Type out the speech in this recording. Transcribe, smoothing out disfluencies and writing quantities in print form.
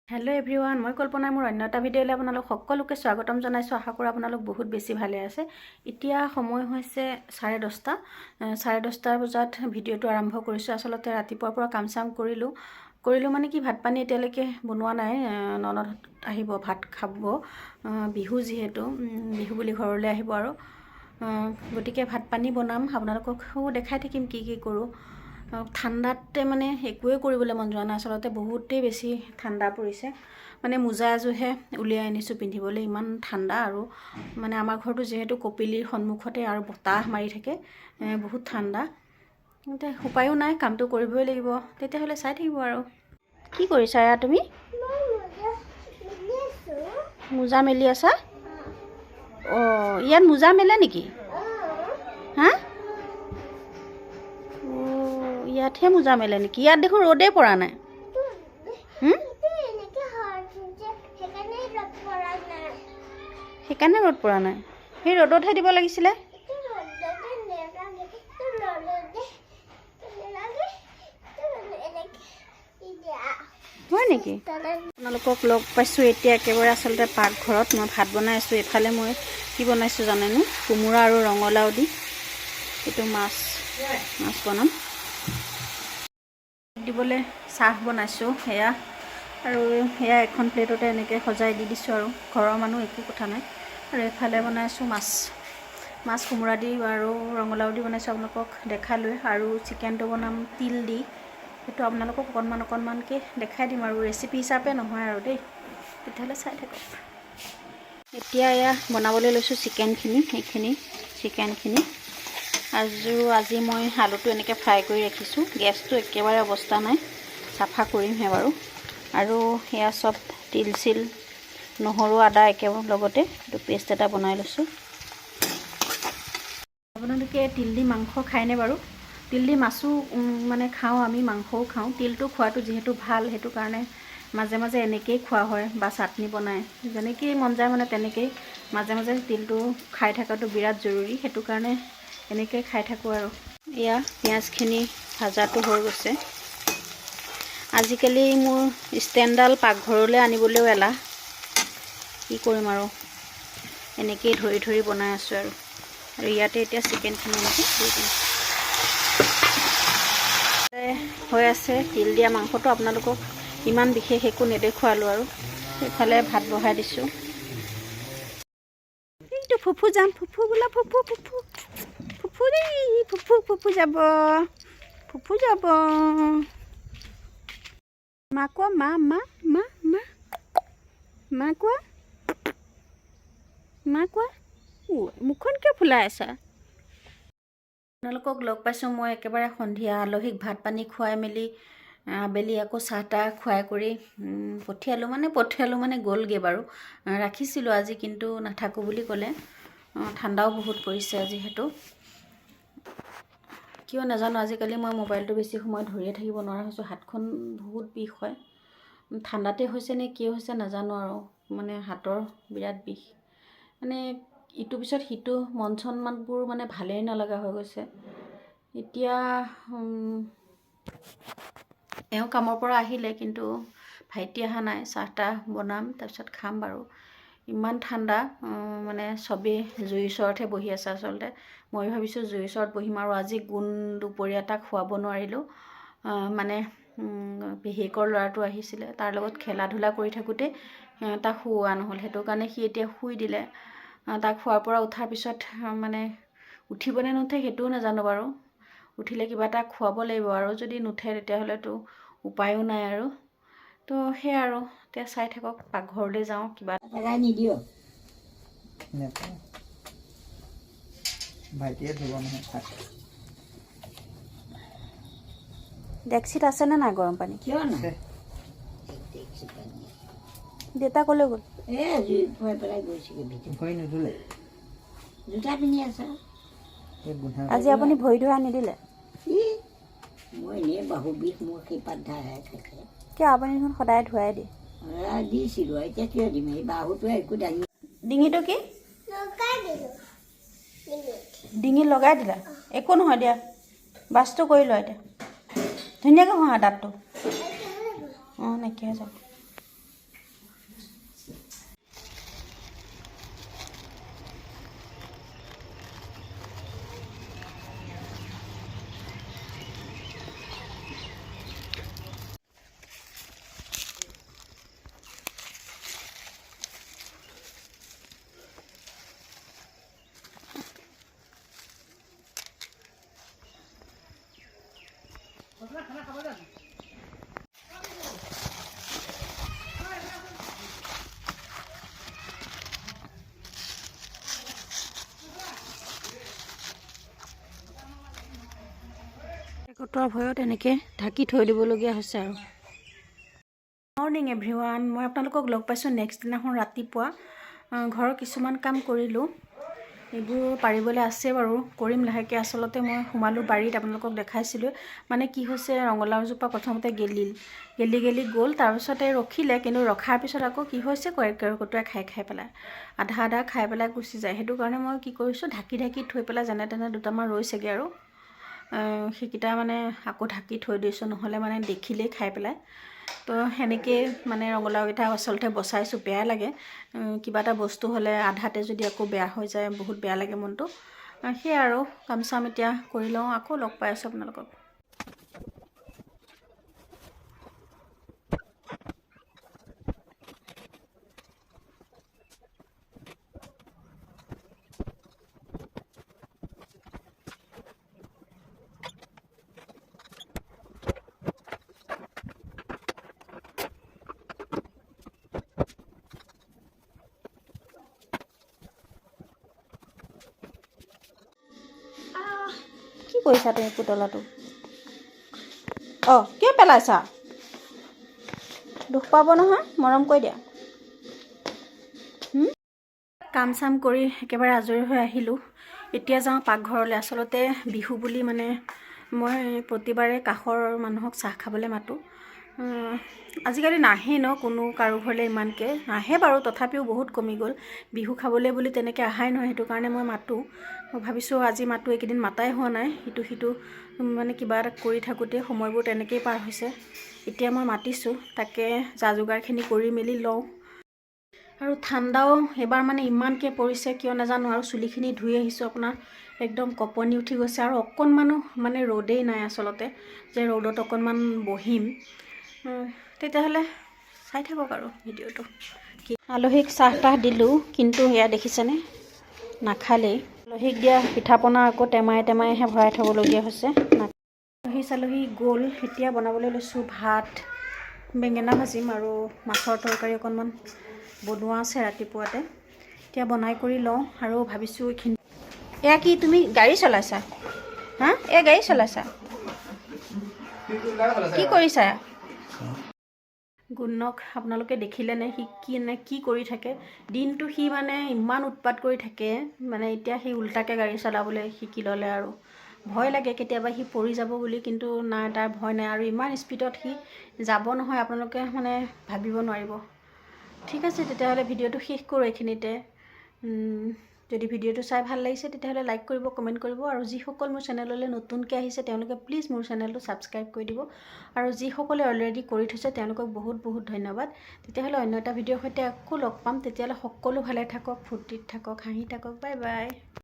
Hello everyone मैं कल्पना मोर अन्य এটা ভিডিঅ'লৈ আপোনালোক সকলোকে স্বাগতম জনাইছো আশা কৰো আপোনালোক বহুত বেছি ভালে আছে এতিয়া সময় হৈছে 10:30 10:30 বজাত ভিডিঅ'টো আৰম্ভ কৰিছো আসলতে ৰাতিপুৱাৰ পৰা কাম চাম কৰিলো মানে কি ভাত পানী এতিয়ালৈকে বনোৱা নাই ননদ আহিব ভাত খাব বিহু যিহেতু বিহু বুলি ঘৰলৈ আহিব আৰু গটিকে ভাত পানী বনাম আপোনালোককো দেখাই থাকিম কি কি কৰো ঠাণ্ডাতে মানে একোৱে কৰিবলৈ মন যোৱা নাই আসলতে বহুতেই বেছি ঠাণ্ডা পৰিছে মানে মোজা এজোহে উলিয়াই আনিছো পিন্ধিবলৈ ইমান ঠাণ্ডা আৰু মানে আমাৰ ঘৰটো যেহেতু কপিলিৰ সন্মুখতে আৰু বতাহ মাৰি থাকে বহুত ঠাণ্ডা তে উপায়ও নাই কামটো কৰিবই লাগিব তেতিয়া হলে চাই থাকিব আৰু কি কৰিছা ইয়া তুমি মোজা মেলি আছা ও ইয়াত মোজা মেলে নেকি হা ইয়াতহে মোজা মেলে নেকি ইয়াত দেখোন ৰ'দে পৰা নাই সেইকাৰণে ৰ'দ পৰা নাই সেই ৰ'দতহে দিব লাগিছিলে হয় নেকি আপোনালোকক লগ পাইছোঁ এতিয়া একেবাৰে আচলতে পাকঘৰত মই ভাত বনাই আছোঁ এফালে মই কি বনাইছোঁ জানেনে কোমোৰা আৰু ৰঙালাও দি এইটো মাছ বনাম দিবলৈ চাহ বনাইছোঁ সেয়া আৰু সেয়া এখন প্লেটতে এনেকৈ সজাই দি দিছোঁ আৰু ঘৰৰ মানুহ একো কথা নাই আৰু এফালে বনাইছোঁ মাছ কোমোৰা দি আৰু ৰঙালাও দি বনাইছোঁ আপোনালোকক দেখালৈ আৰু চিকেনটো বনাম তিল দি সেইটো আপোনালোকক অকণমানকৈ দেখাই দিম আৰু ৰেচিপি হিচাপে নহয় আৰু দেই তেতিয়াহ'লে চাই থাকক এতিয়া এয়া বনাবলৈ লৈছোঁ চিকেনখিনি আজি মই আলুটো এনেকৈ ফ্ৰাই কৰি ৰাখিছোঁ গেছটো একেবাৰে অৱস্থা নাই চাফা কৰিমহে বাৰু আৰু এয়া চব তিল চিল নহৰু আদা একেবাৰে লগতে এইটো পেষ্ট এটা বনাই লৈছোঁ আপোনালোকে তিল দি মাংস খায়নে বাৰু তিল দি মাছো মানে খাওঁ আমি মাংসও খাওঁ তিলটো খোৱাটো যিহেতু ভাল সেইটো কাৰণে মাজে মাজে এনেকেই খোৱা হয় বা চাটনি বনাই যেনেকেই মন যায় মানে তেনেকেই মাজে মাজে তিলটো খাই থকাটো বিৰাট জৰুৰী সেইটো কাৰণে এনেকৈ খাই থাকোঁ আৰু এয়া পিঁয়াজখিনি ভাজাটো হৈ গৈছে আজিকালি মোৰ ষ্টেণ্ডডাল পাকঘৰলৈ আনিবলৈও এলাহ কি কৰিম আৰু এনেকেই ধৰি বনাই আছোঁ আৰু ইয়াতে এতিয়া চিকেনখিনি এনেকৈ দি দিম হৈ আছে তিল দিয়া মাংসটো আপোনালোকক ইমান বিশেষ একো নেদেখুৱালোঁ আৰু এইফালে ভাত বহাই দিছোঁ এইটো ফুফু যাম ফুফু বোলা ফুফু যাব মা কোৱা মা কোৱা মুখখন কিয় ফুলাই আছা আপোনালোকক লগ পাইছোঁ মই একেবাৰে সন্ধিয়া আলহীক ভাত পানী খুৱাই মেলি আবেলি আকৌ চাহ তাহ খুৱাই কৰি পঠিয়ালোঁ মানে গ'লগৈ বাৰু ৰাখিছিলোঁ আজি কিন্তু নাথাকোঁ বুলি ক'লে ঠাণ্ডাও বহুত পৰিছে যিহেতু কিয় নাজানো আজিকালি মই মোবাইলটো বেছি সময় ধৰিয়ে থাকিব নোৱাৰা হৈছোঁ হাতখন বহুত বিষ হয় ঠাণ্ডাতে হৈছে নে কি হৈছে নাজানো আৰু মানে হাতৰ বিৰাট বিষ মানে ইটো পিছত সিটো মন চনবোৰ মানে ভালেই নলগা হৈ গৈছে এতিয়া এওঁ কামৰ পৰা আহিলে কিন্তু ভাইটি অহা নাই চাহ তাহ বনাম তাৰপিছত খাম বাৰু ইমান ঠাণ্ডা মানে চবেই জুইৰ ওচৰতহে বহি আছে আচলতে মই ভাবিছোঁ জুইৰ ওচৰত বহিম আৰু আজি দুপৰীয়া তাক খুৱাব নোৱাৰিলোঁ মানে পেহীয়েকৰ ল'ৰাটো আহিছিলে তাৰ লগত খেলা ধূলা কৰি থাকোঁতে তাক শুওৱা নহ'ল সেইটো কাৰণে সি এতিয়া শুই দিলে তাক খোৱাৰ পৰা উঠাৰ পিছত মানে উঠিবনে নুঠে সেইটোও নাজানো বাৰু উঠিলে কিবা এটা খুৱাব লাগিব আৰু যদি নুঠে তেতিয়াহ'লেতো উপায়ো নাই আৰু তো সেয়া আৰু এতিয়া চাই থাকক পাকঘৰলৈ যাওঁ কিবা নিদিও ডেক্সিত আছেনে নাই গৰম পানী কিয় নাই দেউতা ক'লৈ গ'ল আজি আপুনি ভৰি ধৰা নিদিলে কিয় আপুনি দেখোন সদায় ধুৱাই দিয়ে ডিঙিটো কি ডিঙিত লগাই দিলা একো নহয় দিয়া বাছটো কৰি লোৱা এতিয়া ধুনীয়াকৈ ঘঁহা দাঁতটো নাইকিয়া হৈ যাব বতৰৰ ভয়ত এনেকৈ ঢাকি থৈ দিবলগীয়া হৈছে আৰু। মৰ্ণিং এভৰিৱান, মই আপোনালোকক লগ পাইছোঁ নেক্সট দিনাখন ৰাতিপুৱা। ঘৰৰ কিছুমান কাম কৰিলোঁ, এইবোৰ পাৰিবলৈ আছে বাৰু, কৰিম লাহেকৈ। আচলতে মই সোমালোঁ বাৰীত, আপোনালোকক দেখাইছিলোঁ। মানে কি হৈছে, ৰঙালাওজোপা প্ৰথমতে গেলি গ'ল, তাৰপিছতে ৰখিলে, কিন্তু ৰখাৰ পিছত আকৌ কি হৈছে, কেৰ্কেটুৱাই খাই পেলাই আধা খাই পেলাই গুচি যায়। সেইটো কাৰণে মই কি কৰিছোঁ, ঢাকি থৈ পেলাই যেনে তেনে দুটামান ৰৈছেগৈ আৰু সেইকেইটা মানে আকৌ ঢাকি থৈ দিছোঁ, নহ'লে মানে দেখিলেই খাই পেলাই। তো সেনেকৈয়ে মানে ৰঙালাওকেইটা আচলতে বচাইছোঁ। বেয়া লাগে, কিবা এটা বস্তু হ'লে আধাতে যদি আকৌ বেয়া হৈ যায়, বহুত বেয়া লাগে মনটো। সেয়াই আৰু কাম চাম এতিয়া কৰি লওঁ, আকৌ লগ পাই আছোঁ আপোনালোকক। কি কৰিছা তুমি পুতলাটো? কিয় পেলাইছা? দুখ পাব নহয়, মৰম কৰি দিয়া। কাম চাম কৰি একেবাৰে আজৰি হৈ আহিলোঁ। এতিয়া যাওঁ পাকঘৰলৈ। আচলতে বিহু বুলি মানে মই প্ৰতিবাৰে কাষৰ মানুহক চাহ খাবলৈ মাতোঁ। আজিকালি নাহে ন কোনো কাৰো ঘৰলৈ ইমানকৈ, আহে বাৰু, তথাপিও বহুত কমি গ'ল। বিহু খাবলৈ বুলি তেনেকৈ অহাই নহয়, সেইটো কাৰণে মই মাতোঁ। মই ভাবিছোঁ আজি মাতোঁ, এইকেইদিন মাতাই হোৱা নাই। সিটো মানে কিবা এটা কৰি থাকোঁতে সময়বোৰ তেনেকৈয়ে পাৰ হৈছে। এতিয়া মই মাতিছোঁ, তাকে যা যোগাৰখিনি কৰি মেলি লওঁ। আৰু ঠাণ্ডাও এইবাৰ মানে ইমানকৈ পৰিছে কিয় নাজানো, আৰু চুলিখিনি ধুই আহিছোঁ, আপোনাৰ একদম কঁপনি উঠি গৈছে। আৰু অকণমানো মানে ৰ'দেই নাই আচলতে, যে ৰ'দত অকণমান বহিম। তেতিয়াহ'লে চাই থাকক আৰু ভিডিঅ'টো। আলহীক চাহ তাহ দিলোঁ, কিন্তু এয়া দেখিছেনে, নাখালেই। আলহীক দিয়া পিঠা পনা আকৌ টেমাইহে ভৰাই থ'বলগীয়া হৈছে। আলহী গ'ল। এতিয়া বনাবলৈ লৈছোঁ ভাত, বেঙেনা ভাজিম আৰু মাছৰ তৰকাৰী অকণমান বনোৱা আছে ৰাতিপুৱাতে। এতিয়া বনাই কৰি লওঁ আৰু ভাবিছোঁ এইখিনি। এয়া কি তুমি গাড়ী চলাইছা? গাড়ী চলাইছা? কি কৰিছা? গুণক আপোনালোকে দেখিলেনে, সি কি কৰি থাকে দিনটো? সি মানে ইমান উৎপাত কৰি থাকে, মানে এতিয়া সি উল্টাকৈ গাড়ী চলাবলৈ শিকি ল'লে আৰু। ভয় লাগে কেতিয়াবা সি পৰি যাব বুলি, কিন্তু নাই, তাৰ ভয় নাই। আৰু ইমান স্পীডত সি যাব নহয়, আপোনালোকে মানে ভাবিব নোৱাৰিব। ঠিক আছে, তেতিয়াহ'লে ভিডিঅ'টো শেষ কৰোঁ এইখিনিতে। যদি ভিডিঅ'টো চাই ভাল লাগিছে তেতিয়াহ'লে লাইক কৰিব, কমেণ্ট কৰিব। আৰু যিসকল মোৰ চেনেললৈ নতুনকৈ আহিছে তেওঁলোকে প্লিজ মোৰ চেনেলটো ছাবস্ক্ৰাইব কৰি দিব। আৰু যিসকলে অলৰেডি কৰি থৈছে তেওঁলোকক বহুত ধন্যবাদ। তেতিয়াহ'লে অন্য এটা ভিডিঅ'ৰ সৈতে আকৌ লগ পাম। তেতিয়াহ'লে সকলো ভালে থাকক, ফূৰ্তিত থাকক, হাঁহি থাকক। Bye bye.